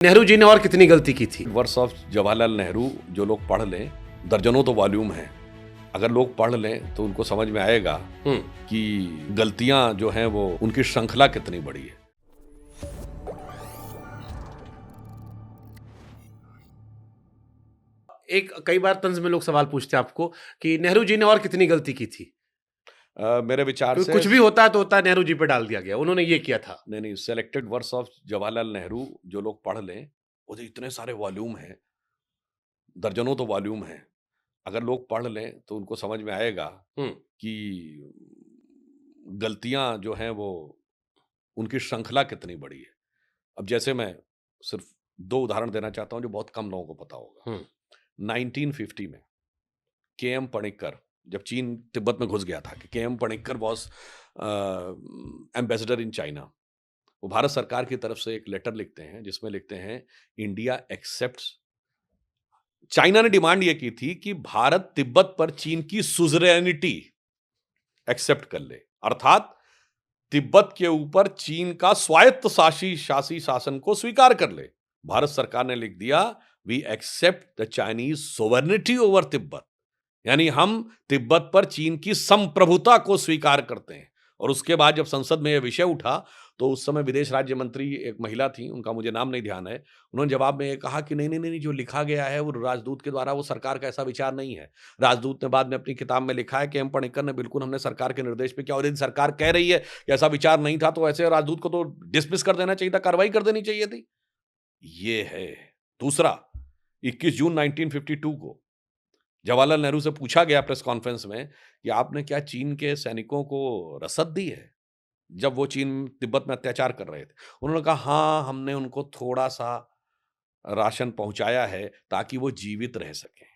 नेहरू जी ने और कितनी गलती की थी? वर्स ऑफ जवाहरलाल नेहरू जो लोग पढ़ लें, दर्जनों तो वॉल्यूम हैं। अगर लोग पढ़ लें तो उनको समझ में आएगा कि गलतियां जो हैं वो उनकी श्रृंखला कितनी बड़ी है। एक कई बार तंज में लोग सवाल पूछते हैं आपको कि नेहरू जी ने और कितनी गलती की थी? मेरे विचार क्योंकि से कुछ भी होता है तो होता है नेहरू जी पे डाल दिया गया, उन्होंने ये किया था। नहीं, selected works of Jawaharlal Nehru जो लोग पढ़ लें, वो तो इतने सारे वॉल्यूम हैं, दर्जनों तो वॉल्यूम हैं। अगर लोग पढ़ लें तो उनको समझ में आएगा हुँ, कि गलतियां जो हैं वो उनकी श्रृंखला कितनी बड़ी है। अब जैसे मैं सिर्फ 2 उदाहरण देना चाहता हूं जो बहुत कम लोगों को पता होगा। हुँ, 1950 में के.एम. पणिक्कर जब चीन तिब्बत में घुस गया था कि KM. Panikkar was ambassador in China. वो भारत सरकार की तरफ से एक लेटर लिखते हैं जिसमें लिखते हैं इंडिया एक्सेप्ट्स। चाइना ने डिमांड ये की थी कि भारत तिब्बत पर चीन की सुजरेनिटी एक्सेप्ट कर ले, अर्थात तिब्बत के ऊपर चीन का स्वायत्त शासी शासन को स्वीकार कर ले। भारत सरकार ने लिख दिया we accept the Chinese sovereignty over Tibet, यानी हम तिब्बत पर चीन की संप्रभुता को स्वीकार करते हैं। और उसके बाद जब संसद में यह विषय उठा तो उस समय विदेश राज्य मंत्री एक महिला थी, उनका मुझे नाम नहीं ध्यान है, उन्होंने जवाब में ये कहा कि नहीं नहीं नहीं, जो लिखा गया है वो राजदूत के द्वारा, वो सरकार का ऐसा विचार नहीं है। राजदूत ने बाद में अपनी किताब में लिखा है कि एम पणिक्कर ने बिल्कुल, हमने सरकार के निर्देश पे किया, और यदि सरकार कह रही है कि ऐसा विचार नहीं था तो ऐसे राजदूत को तो डिसमिस कर देना चाहिए था, कार्रवाई कर देनी चाहिए थी। ये है। दूसरा, 21 जून 1952 को जवाहरलाल नेहरू से पूछा गया प्रेस कॉन्फ्रेंस में कि आपने क्या चीन के सैनिकों को रसद दी है जब वो चीन तिब्बत में अत्याचार कर रहे थे? उन्होंने कहा हाँ, हमने उनको थोड़ा सा राशन पहुंचाया है ताकि वो जीवित रह सकें।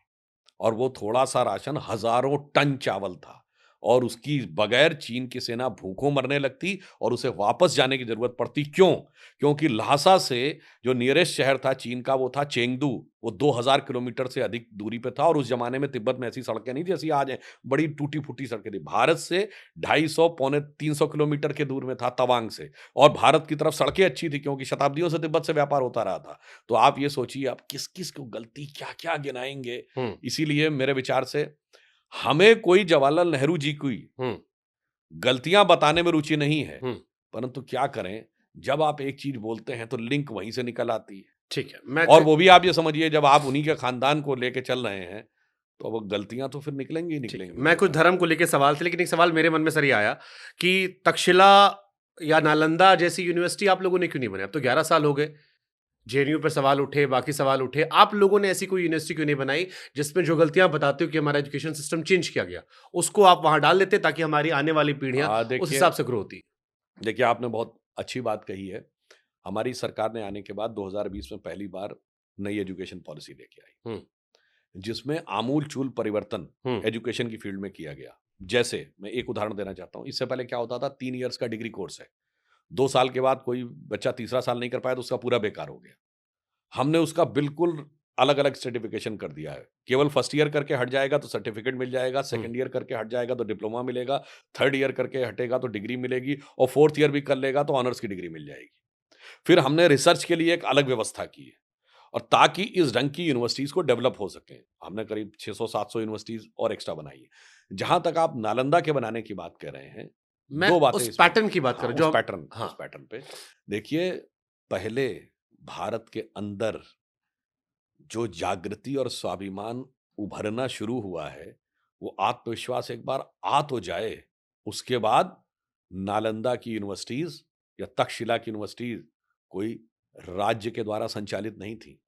और वो थोड़ा सा राशन हजारों टन चावल था, और उसकी बगैर चीन की सेना भूखों मरने लगती और उसे वापस जाने की जरूरत पड़ती। क्यों? क्योंकि ल्हासा से जो नियरेस्ट शहर था चीन का वो था चेंगडू। वो 2000 किलोमीटर से अधिक दूरी पे था, और उस जमाने में तिब्बत में ऐसी सड़कें नहीं थी जैसी आज हैं, बड़ी टूटी फूटी सड़कें थी। भारत से 250 पौने 300 किलोमीटर के दूर में था तवांग से, और भारत की तरफ सड़कें अच्छी थी क्योंकि शताब्दियों से तिब्बत से व्यापार होता रहा था। तो आप ये सोचिए आप किस किस को गलती क्या क्या गिनाएंगे। हुँ, इसीलिए मेरे विचार से हमें कोई जवाहरलाल नेहरू जी की हुँ, गलतियां बताने में रुचि नहीं है, हुँ, परंतु क्या करें, जब आप एक चीज बोलते हैं तो लिंक वहीं से निकल आती है। ठीक है। मैं और क वो भी आप ये समझिए जब आप उन्हीं के खानदान को लेके चल रहे हैं तो वो गलतियां तो फिर निकलेंगी ही ठीक है, निकलेंगी मैं मेरे कुछ ख्याल धर्म को लेके सवाल थे, लेकिन एक सवाल मेरे मन में सर ये आया कि तक्षशिला या नालंदा जैसी यूनिवर्सिटी आप लोगों ने क्यों नहीं बनाई? अब तो 11 साल हो गए। जेएनयू पे सवाल उठे, बाकी सवाल उठे। आप लोगों ने ऐसी कोई यूनिवर्सिटी क्यों नहीं बनाई, जिसमें जो गलतियाँ बताते हो कि हमारा एजुकेशन सिस्टम चेंज किया गया, उसको आप वहाँ डाल देते ताकि हमारी आने वाली पीढ़ियाँ उस देखिए हिसाब से ग्रो होती? देखिए आपने बहुत अच्छी बात कही है। हमारी सरकार ने आने के बाद 2020 में पहली बार नई एजुकेशन पॉलिसी लेके आई हुँ, जिसमें आमूल-चूल परिवर्तन हुँ, एजुकेशन की फील्ड में किया गया। जैसे मैं एक उदाहरण देना चाहता हूँ, इससे पहले क्या होता था, 3 इयर्स का डिग्री कोर्स है। 2 साल के बाद कोई बच्चा तीसरा साल नहीं कर पाया तो उसका पूरा बेकार हो गया। हमने उसका बिल्कुल अलग-अलग सर्टिफिकेशन कर दिया है। केवल फर्स्ट ईयर करके हट जाएगा तो सर्टिफिकेट मिल जाएगा, हुँ, सेकंड ईयर करके हट जाएगा तो डिप्लोमा मिलेगा, थर्ड ईयर करके हटेगा तो डिग्री मिलेगी, और फोर्थ ईयर भी कर लेगा तो ऑनर्स की डिग्री मिल जाएगी। फिर हमने रिसर्च के लिए एक अलग व्यवस्था की है, और ताकि इस ढंग की यूनिवर्सिटीज को डेवलप हो सके हमने करीब 600-700 यूनिवर्सिटीज और एक्स्ट्रा बनाई है। जहां तक आप नालंदा के बनाने की बात कर रहे हैं, मैं 2 बातें उस इसमें। पैटर्न की बात कर हाँ, रहा हूँ जो हम उस हाँ, पैटर्न पे देखिए, पहले भारत के अंदर जो जागृति और स्वाभिमान उभरना शुरू हुआ है, वो आत्मविश्वास एक बार आ तो जाए, उसके बाद नालंदा की यूनिवर्सिटीज या तक्षशिला की यूनिवर्सिटीज कोई राज्य के द्वारा संचालित नहीं थी,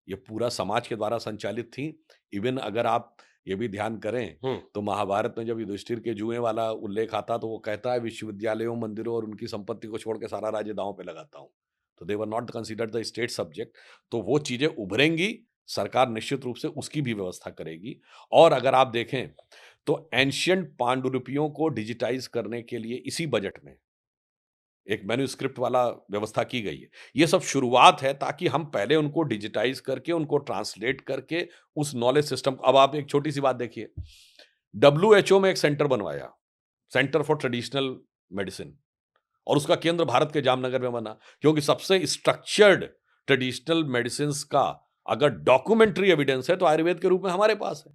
ये पूरा समाज के द्वारा संचालित थी। इवन अगर आप ये भी ध्यान करें हुँ, तो महाभारत में जब युधिष्ठिर के जुए वाला उल्लेख आता तो वो कहता है विश्वविद्यालयों, मंदिरों और उनकी संपत्ति को छोड़ के सारा राज्य दांव पे लगाता हूं। तो they were not considered the state subject. तो वो चीजें उभरेंगी, सरकार निश्चित रूप से उसकी भी व्यवस्था करेगी। और अगर आप देखें तो एंशियंट पांडुलिपियों को डिजिटाइज करने के लिए इसी बजट में एक मैन्युस्क्रिप्ट वाला व्यवस्था की गई है। ये सब शुरुआत है ताकि हम पहले उनको डिजिटाइज करके, उनको ट्रांसलेट करके उस नॉलेज सिस्टम। अब आप एक छोटी सी बात देखिए, डब्ल्यूएचओ में एक सेंटर बनवाया, सेंटर फॉर ट्रेडिशनल मेडिसिन, और उसका केंद्र भारत के जामनगर में बना, क्योंकि सबसे स्ट्रक्चर्ड ट्रेडिशनल मेडिसिन का अगर डॉक्यूमेंट्री एविडेंस है तो आयुर्वेद के रूप में हमारे पास है।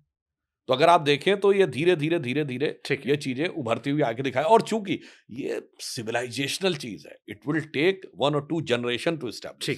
तो अगर आप देखें तो ये धीरे धीरे ठीक है। ये चीजें उभरती हुई आगे दिखाए, और चूंकि ये सिविलाइजेशनल चीज है, it will take 1 or 2 generation to establish. ठीक